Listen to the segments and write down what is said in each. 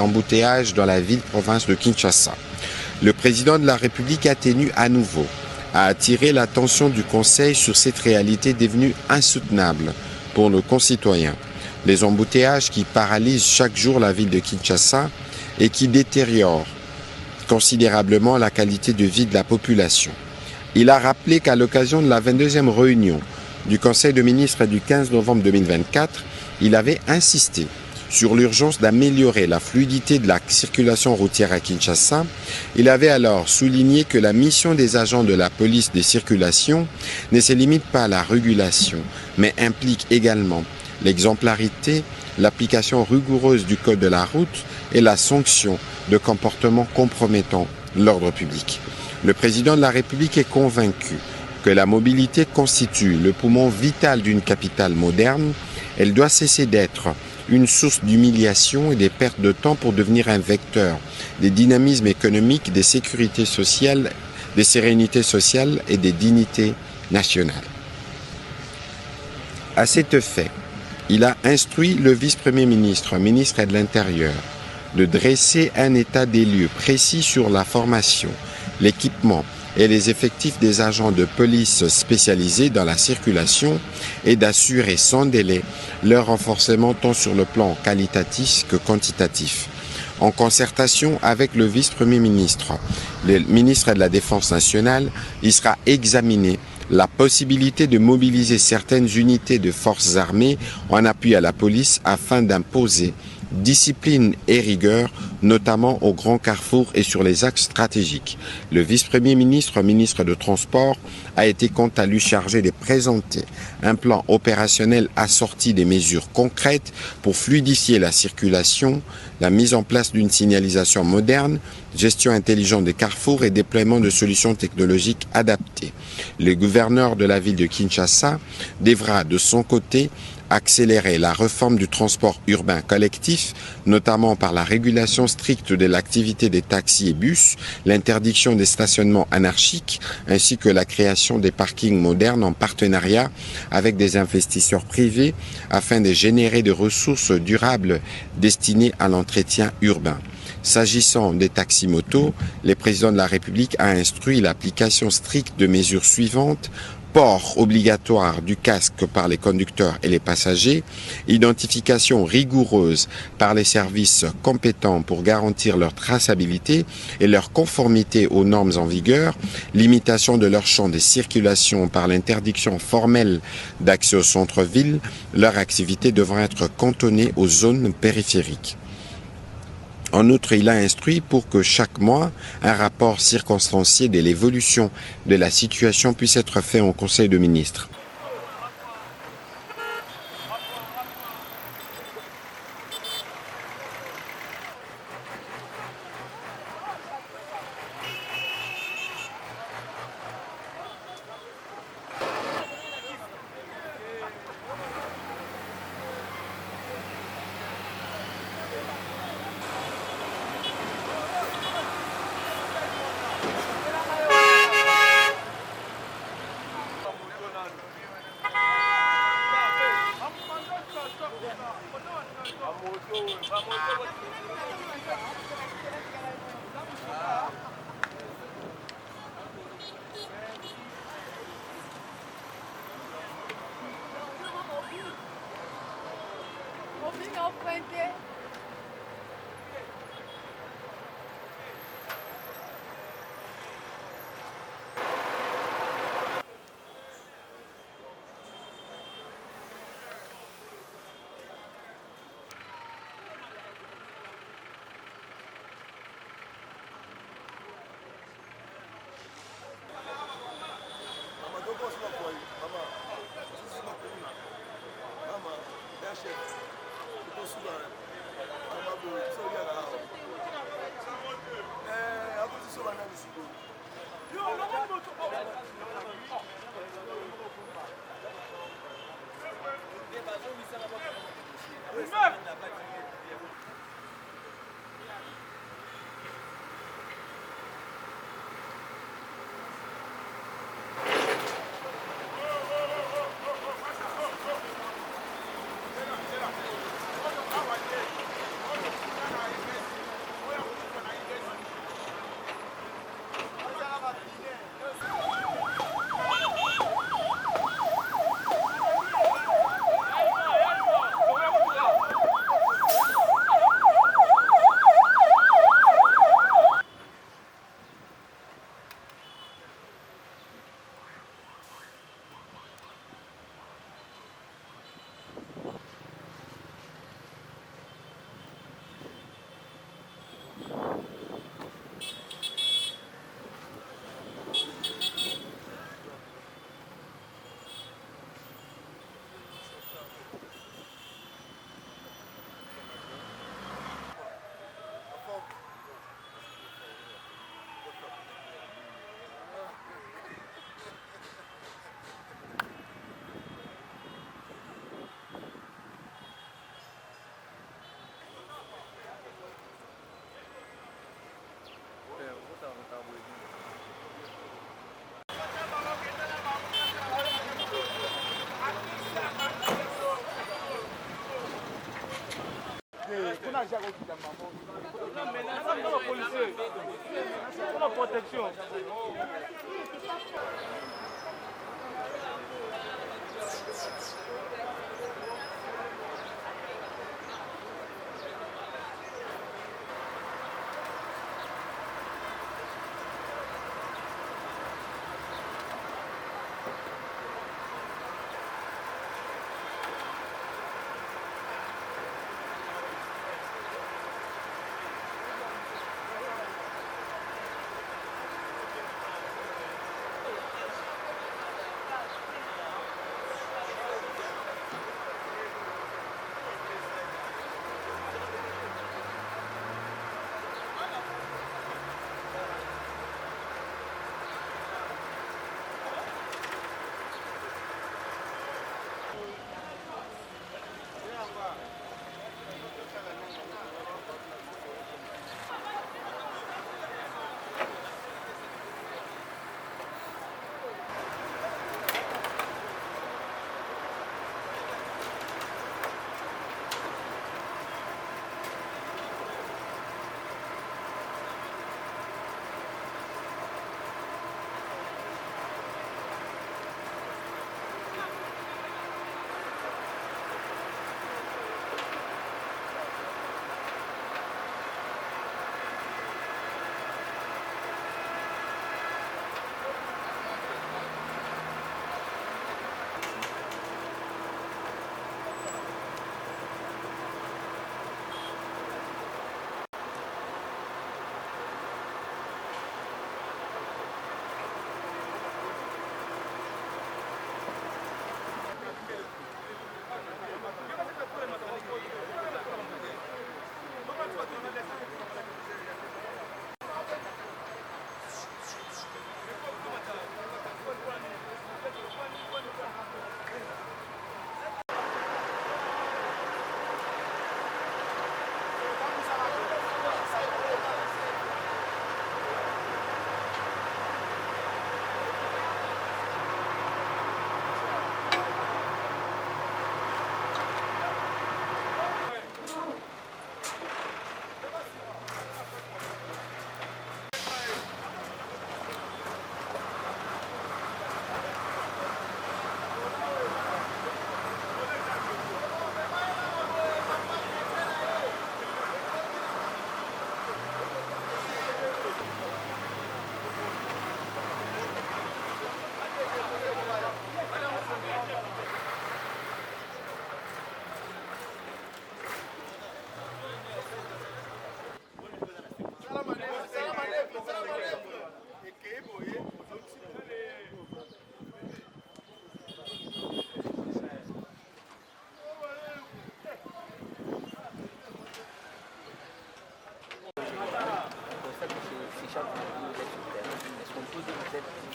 Embouteillage dans la ville-province de Kinshasa. Le président de la République a tenu à nouveau à attirer l'attention du Conseil sur cette réalité devenue insoutenable pour nos concitoyens. Les embouteillages qui paralysent chaque jour la ville de Kinshasa et qui détériorent considérablement la qualité de vie de la population. Il a rappelé qu'à l'occasion de la 22e réunion du Conseil de ministres du 15 novembre 2024, il avait insisté sur l'urgence d'améliorer la fluidité de la circulation routière à Kinshasa. Il avait alors souligné que la mission des agents de la police des circulations ne se limite pas à la régulation, mais implique également l'exemplarité, l'application rigoureuse du code de la route et la sanction de comportements compromettant l'ordre public. Le président de la République est convaincu que la mobilité constitue le poumon vital d'une capitale moderne. Elle doit cesser d'être une source d'humiliation et des pertes de temps pour devenir un vecteur des dynamismes économiques, des sécurités sociales, des sérénités sociales et des dignités nationales. À cet effet, il a instruit le vice-premier ministre, ministre de l'Intérieur, de dresser un état des lieux précis sur la formation, l'équipement et les effectifs des agents de police spécialisés dans la circulation et d'assurer sans délai leur renforcement tant sur le plan qualitatif que quantitatif. En concertation avec le vice-premier ministre, le ministre de la Défense nationale, il sera examiné la possibilité de mobiliser certaines unités de forces armées en appui à la police afin d'imposer discipline et rigueur, notamment aux grands carrefours et sur les axes stratégiques. Le vice-premier ministre, ministre de Transport, a été quant à lui chargé de présenter un plan opérationnel assorti des mesures concrètes pour fluidifier la circulation, la mise en place d'une signalisation moderne, gestion intelligente des carrefours et déploiement de solutions technologiques adaptées. Le gouverneur de la ville de Kinshasa devra de son côté accélérer la réforme du transport urbain collectif, notamment par la régulation stricte de l'activité des taxis et bus, l'interdiction des stationnements anarchiques, ainsi que la création des parkings modernes en partenariat avec des investisseurs privés afin de générer des ressources durables destinées à l'entretien urbain. S'agissant des taxis-motos, le président de la République a instruit l'application stricte de mesures suivantes: port obligatoire du casque par les conducteurs et les passagers, identification rigoureuse par les services compétents pour garantir leur traçabilité et leur conformité aux normes en vigueur, limitation de leur champ de circulation par l'interdiction formelle d'accès au centre-ville, leur activité devra être cantonnée aux zones périphériques. En outre, il a instruit pour que chaque mois, un rapport circonstancié de l'évolution de la situation puisse être fait au Conseil de ministres.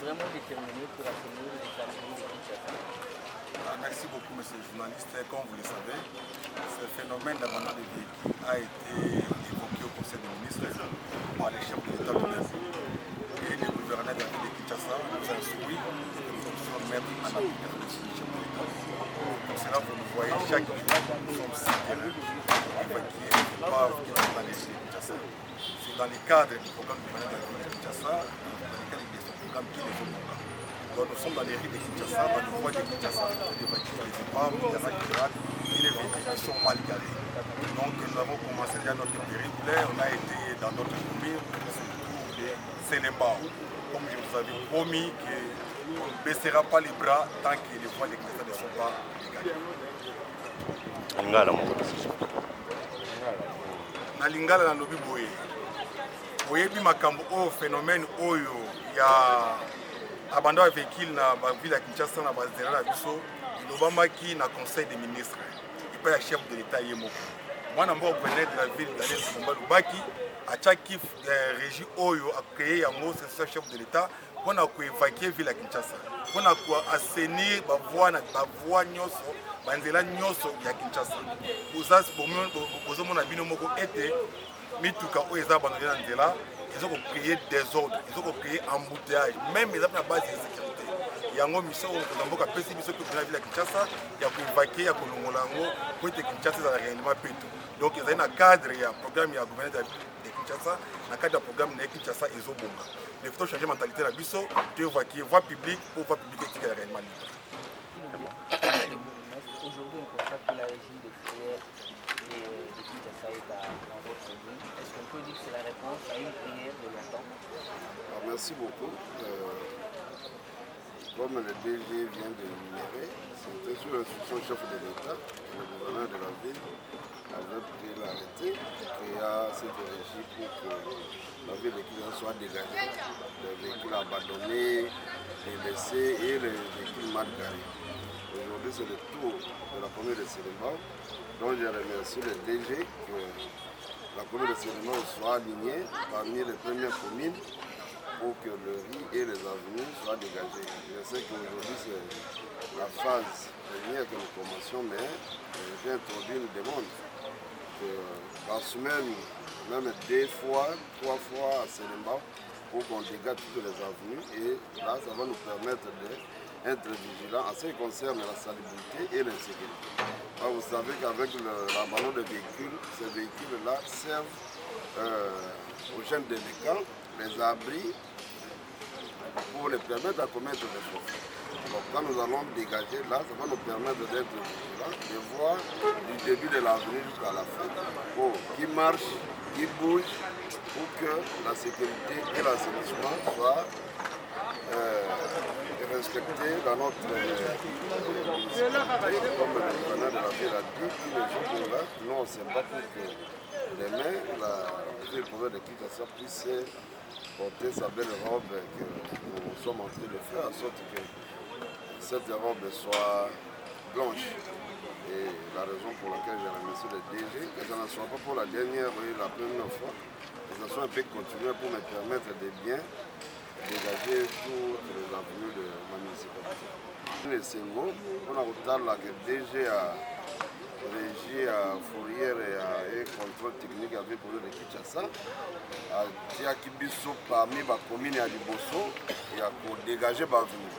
vraiment déterminé pour atteindre l'examen de Kinshasa. Merci beaucoup, monsieur le journaliste. Comme vous le savez, ce phénomène d'abandon des véhicules a été évoqué au Conseil des ministres par les chefs de l'État et le gouverneur de la ville de Kinshasa nous a instruit que nous sommes même en application de ce chef de l'État. Pour cela, vous le voyez, chaque jour, nous sommes 6 terrains évacués par les journalistes de Kinshasa. C'est dans le cadre du programme du gouverneur de la ville de Kinshasa, dans lequel il y a ce programme qui est le programme. Donc nous sommes dans les rues de Kinshasa, dans le voies de Kinshasa, pour évacuer les épaves, les arrêts et les véhicules qui sont mal garés. Donc nous avons commencé déjà notre périple, on a été dans notre communes, surtout de Sénébao. Comme je vous avais promis qu'on ne baissera pas les bras tant que les voies de Kinshasa ne sont pas légales. Na lingala na lobi boye. Boyebi makambo o phénomène oyo ya abandon ya véhicule na ba ville ya Kinshasa na ba zéro la biso ilobamaki na conseil des ministres et pas ya chef de l'état yemo. Mwana mbo gouverneur de la ville Daniel Komba Lubaki achaki régie oyo a créé yango c'est chef de l'état pour na ko évacuer ville ya Kinshasa. Pour na ko assainir ba voie nyonso banzela nyonso ya Kinshasa. Uzas bozo mona bino moko ete mituka oyo eza abandonné na nzela. Ils ont créé désordre, ils ont créé embouteillage, même ils ont la base de sécurité. yango mission oyo mokonzi ya mboka apesi biso mpe na ville ya Kinshasa ya koévacue ya kolongola yango po ete Kinshasa ezala réellement peto. Donc ezali na cadre ya programme ya gouverneur de Kinshasa, na cadre ya programme na Kinshasa ezobonga. Il faut changer mentalité na biso, to évacuer voie publique pour voie publique qui est réellement libre. Aujourd'hui, on constate que la régie des prières de Kinshasa est dans votre ville. Est-ce qu'on peut dire que c'est la réponse à une prière de longtemps? Merci beaucoup. Comme le DG vient de l'énumérer, c'était sur l'instruction chef de l'État, le gouverneur de la ville avait pris l'arrêté qui créa cette régie pour que la ville de Kinshasa soit dégagée, les véhicules abandonnés, les laissés et les véhicules mal garés. Aujourd'hui, c'est le tour de la commune de Sélémbao, dont je remercie le DG que la commune de Sélémbao soit alignée parmi les premières communes pour que le riz et les avenues soient dégagés. Je sais qu'aujourd'hui c'est la phase dernière que nous commençons, mais j'ai introduit une demande que par semaine, même 2 fois, 3 fois à Sélémbao, pour qu'on dégage toutes les avenues et là ça va nous permettre d'être vigilants en ce qui concerne la salubrité et l'insécurité. Vous savez qu'avec l'abandon des véhicules, ces véhicules-là servent aux jeunes délinquants, les abris, pour les permettre de commettre des fautes. Donc quand nous allons dégager là, ça va nous permettre d'être vigilants, de voir du début de l'avenue jusqu'à la fin, pour qui marche, qui bouge, pour que la sécurité et l'assainissement soient respectés dans notre municipalité. Comme le gouverneur de la ville a dit, tous les jours là, nous on ne sait pas pour que demain, le projet de Kinshasa puisse porter sa belle robe que nous sommes en train de faire, en sorte que cette robe soit blanche. Et la raison pour laquelle je remercie le DG, que ce ne soit pas pour la dernière et la première fois, que ce soit un peu continué pour me permettre de bien dégager toutes les avenues de ma municipalité. Le Sengo, on a retard là que DG a régie à Fourrière et contrôle technique avec le de Kinshasa. Tiaki biso parmi les communes à Liboso et à dégager l'avenue.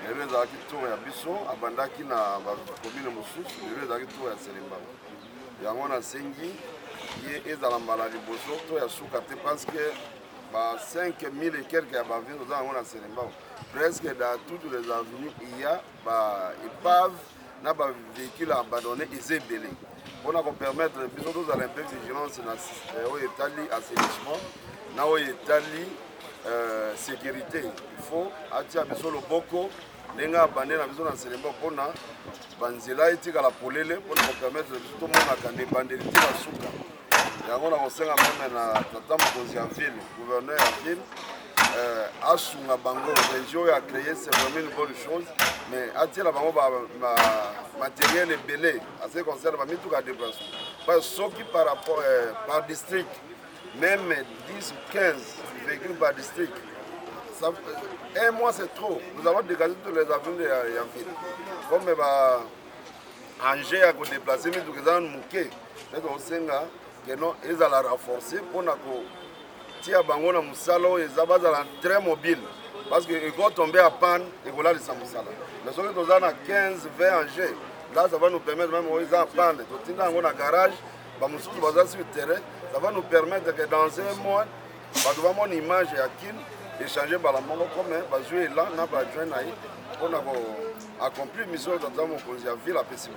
Les deux à tour à biso, abandaki na commune Moussous, les deux à tour à Sélémbao. Il y a un sengi qui est dans la maladie Liboso, tout est sous-capté parce que 5000 et quelques avenues nous avons à Sélémbao. Presque dans toutes les avenues, il y a des épaves, des véhicules abandonnés et des délais. On a permettre de nous aller un peu de vigilance dans l'Italie assainissement, dans l'Italie sécurité. Il faut attirer le boko, les gens abandonnés dans la Sélémbao pour na banzela et la polele pour nous permettre de tout le monde à dépendre de la souka. Et on a aussi même na tata mokonzi ya ville, gouverneur ya ville. Asunga bango région a créé, c'est vraiment une bonne chose, mais attirer la bango matériel est belé à ce qui concerne la mise à déplacement. Parce que par rapport par district, même 10 ou 15 véhicules par district, un mois c'est trop. Nous avons dégagé tous les avions de la ville. Comme Angers a déplacé, mais nous avons manqué. Ils allaient renforcer pour nous. Tia bango na musala oyo ezabazala très mobile parce que il va tomber à panne et voilà les musala. Mais si nous avons 15 20 Angers, là ça va nous permettre même aux en panne, tout dans un garage, ba musuku baza sur le terrain, ça va nous permettre que dans un mois, ba devant mon image et akil échanger bala mongo comme ba jouer là na ba joindre naï pour accomplir mission dans mon conseil à ville à Pessimo.